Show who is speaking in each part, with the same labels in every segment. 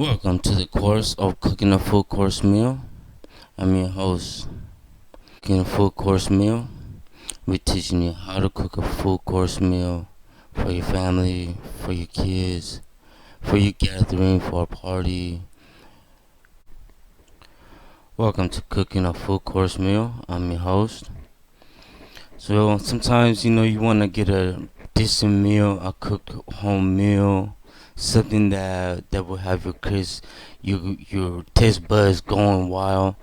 Speaker 1: Welcome to the course of cooking a full course meal. I'm your host. Cooking a full course meal. We're teaching you how to cook a full course meal for your family, for your kids, for your gathering, for a party. Welcome to cooking a full course meal. I'm your host. So sometimes you want to get a decent meal, a cooked home meal, something that will have your taste buds going wild.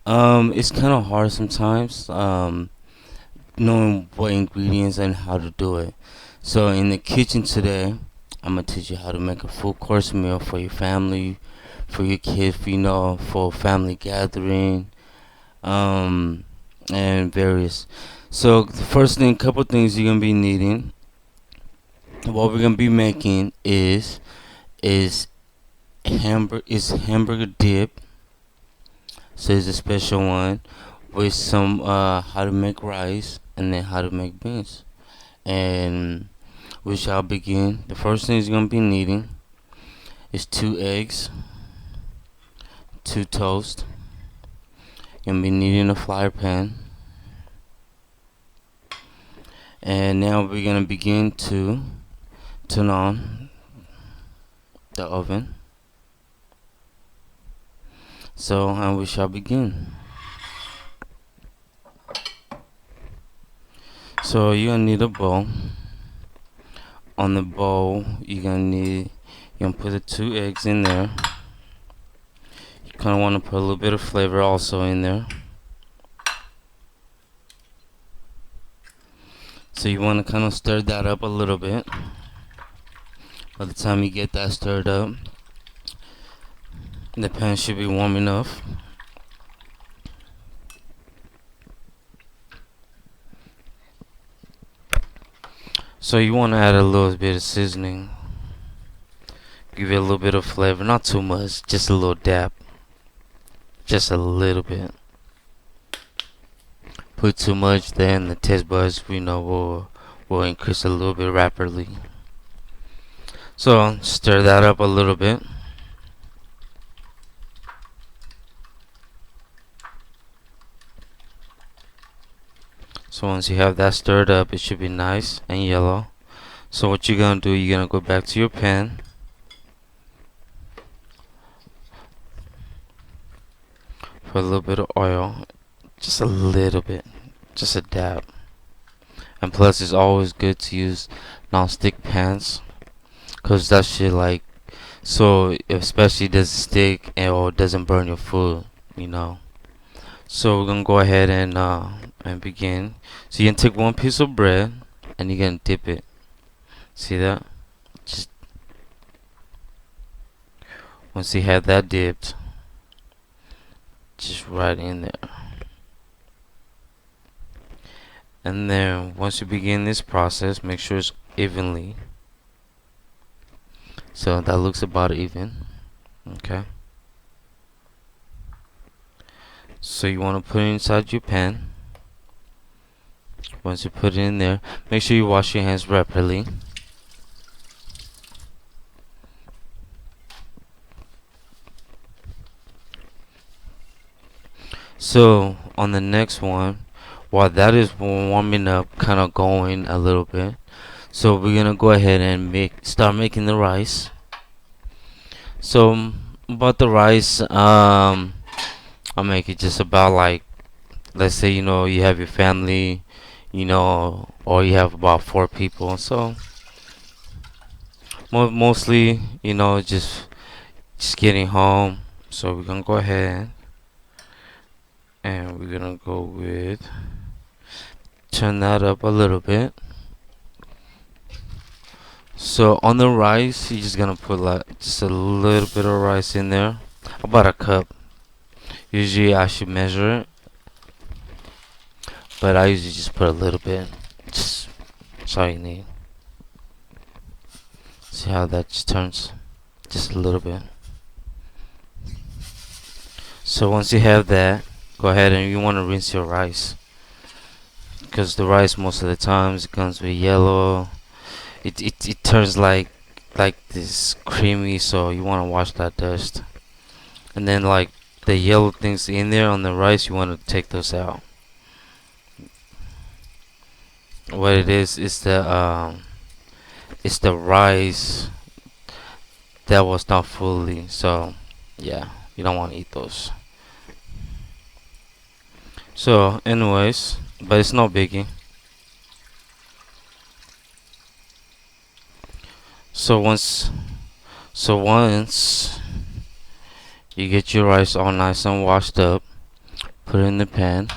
Speaker 1: It's kind of hard sometimes, knowing what ingredients and how to do it. So in the kitchen today, I'm gonna teach you how to make a full course meal for your family, for your kids, for a family gathering, um, and various. So the first thing, couple things you're gonna be needing. What we're gonna be making is hamburger dip. So it's a special one with some how to make rice and then how to make beans. And we shall begin. The first thing you're gonna be needing is 2 eggs, 2 toast. You're gonna be needing a fryer pan. And now we're gonna begin to turn on the oven. So and we shall begin. So you're gonna need a bowl. On the bowl, you're gonna put the 2 eggs in there. You kind of want to put a little bit of flavor also in there. So you want to kind of stir that up a little bit. By the time you get that stirred up, the pan should be warm enough. So you want to add a little bit of seasoning. Give it a little bit of flavor, not too much, just a little dab. Just a little bit. Put too much, then the taste buds, will increase a little bit rapidly. So stir that up a little bit. So once you have that stirred up, it should be nice and yellow. So what you're gonna do, you're gonna go back to your pan. Put a little bit of oil, just a little bit, just a dab. And plus, it's always good to use non-stick pans, cause that shit so especially doesn't stick or doesn't burn your food. So we're gonna go ahead and begin. So you're gonna take one piece of bread and you're gonna dip it. See that? Just once you have that dipped, just right in there. And then once you begin this process, make sure it's evenly. So that looks about even. Okay. So you want to put it inside your pan. Once you put it in there, make sure you wash your hands rapidly. So on the next one, while that is warming up, kind of going a little bit, so we're gonna go ahead and start making the rice. So about the rice, I'll make it just about like, let's say you have your family, or you have about 4 people. So mostly, just getting home. So we're gonna go ahead and we're gonna go with turn that up a little bit. So on the rice, you're just gonna put like just a little bit of rice in there, about a cup. Usually I should measure it, but I usually just put a little bit. Just that's all you need. See how that just turns, just a little bit. So once you have that, go ahead and you want to rinse your rice, because the rice most of the times it comes with yellow. It turns like like this creamy, so you want to wash that dust. And then like the yellow things in there on the rice, you want to take those out. What it is it's the rice that was not fully, so yeah, you don't want to eat those. So anyways, but it's no biggie. So once you get your rice all nice and washed up, put it in the pan,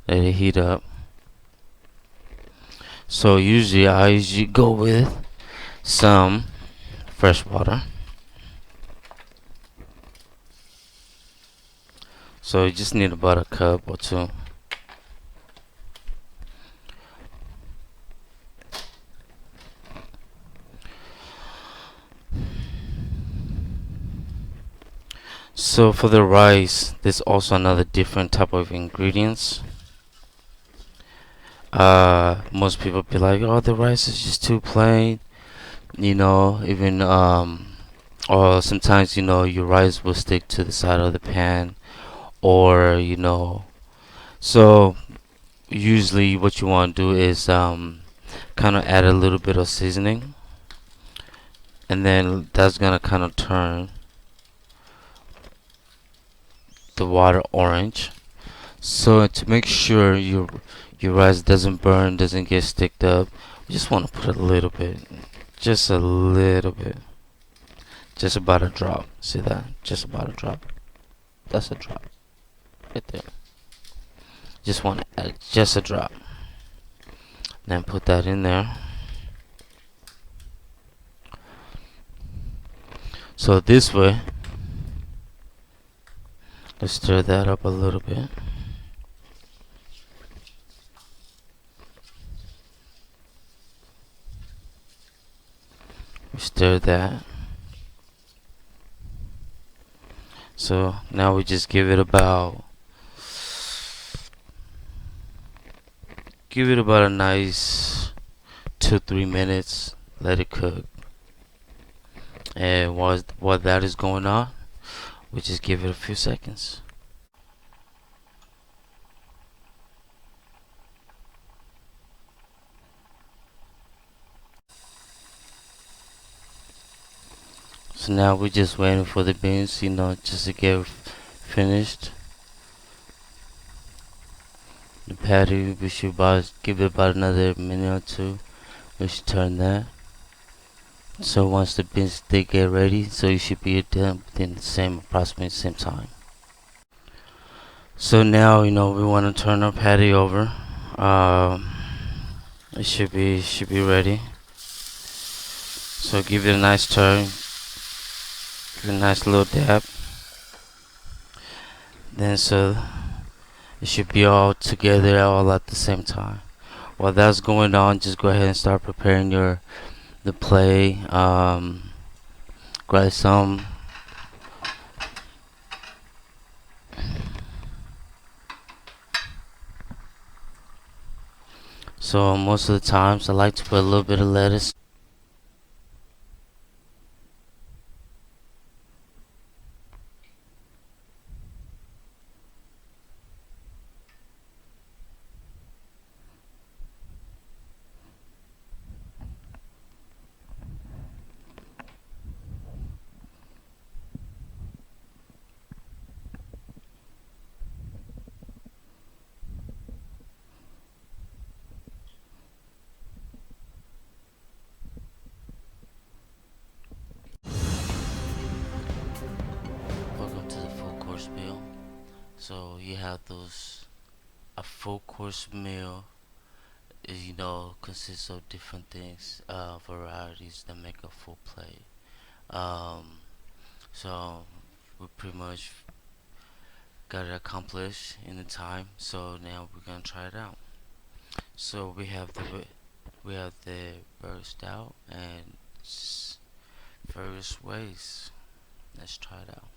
Speaker 1: let it heat up. So I usually go with some fresh water. So you just need about a cup or two. So for the rice, there's also another different type of ingredients. Most people be like, "Oh, the rice is just too plain," even or sometimes your rice will stick to the side of the pan, or so usually what you want to do is kind of add a little bit of seasoning, and then that's gonna kind of turn the water orange. So to make sure your rice doesn't burn, doesn't get sticked up, you just want to put a little bit, just a little bit, just about a drop. See that? Just about a drop. That's a drop right there. Just want to add just a drop. Then put that in there. So this way, let's stir that up a little bit. We stir that. So now we just give it about a nice 2-3 minutes. Let it cook. And while that is going on, we just give it a few seconds. So now we're just waiting for the beans, just to get finished. The patty, we should give it about another minute or two. We should turn that. So once the beans they get ready, so you should be done within approximately same time. So now we want to turn our patty over. It should be ready. So give it a nice turn, give it a nice little dab. Then so it should be all together all at the same time. While that's going on, just go ahead and start preparing the plate. Grab some. So most of the times I like to put a little bit of lettuce. Welcome to the full course meal. So you have a full course meal is consists of different things, varieties that make a full plate. Um, so we pretty much got it accomplished in the time. So now we're gonna try it out. So we have the burst out and various ways. Let's try it out.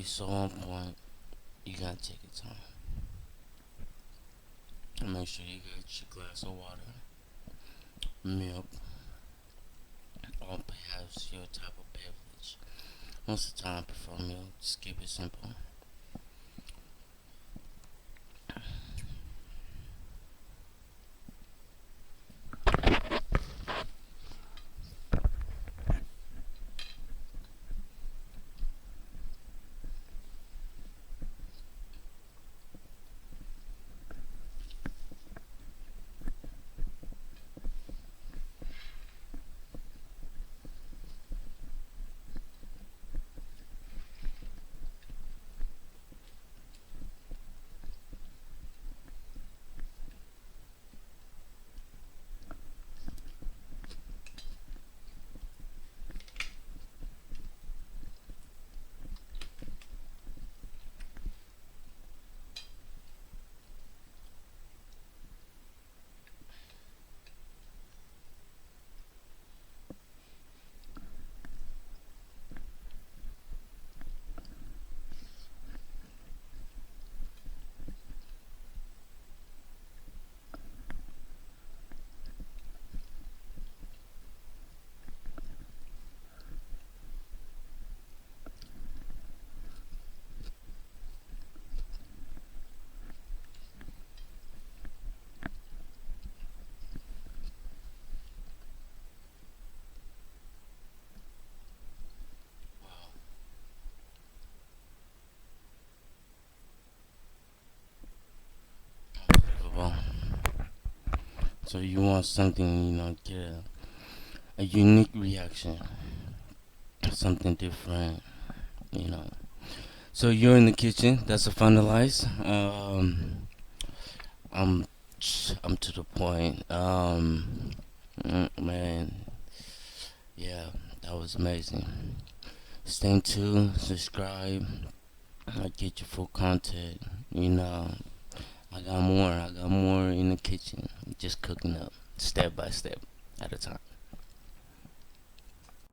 Speaker 1: be so on point. You gotta take your time. And make sure you get your glass of water, milk, or perhaps your type of beverage. Most of the time, I prefer milk. Just keep it simple. Unbelievable. So you want something, get a unique reaction, something different, you know. So you're in the kitchen. That's a finalize. I'm I'm to the point. Man, yeah, that was amazing. Stay tuned, subscribe. I get your full content. You know, I got more. I got more in the kitchen. Just cooking up, step by step, at a time.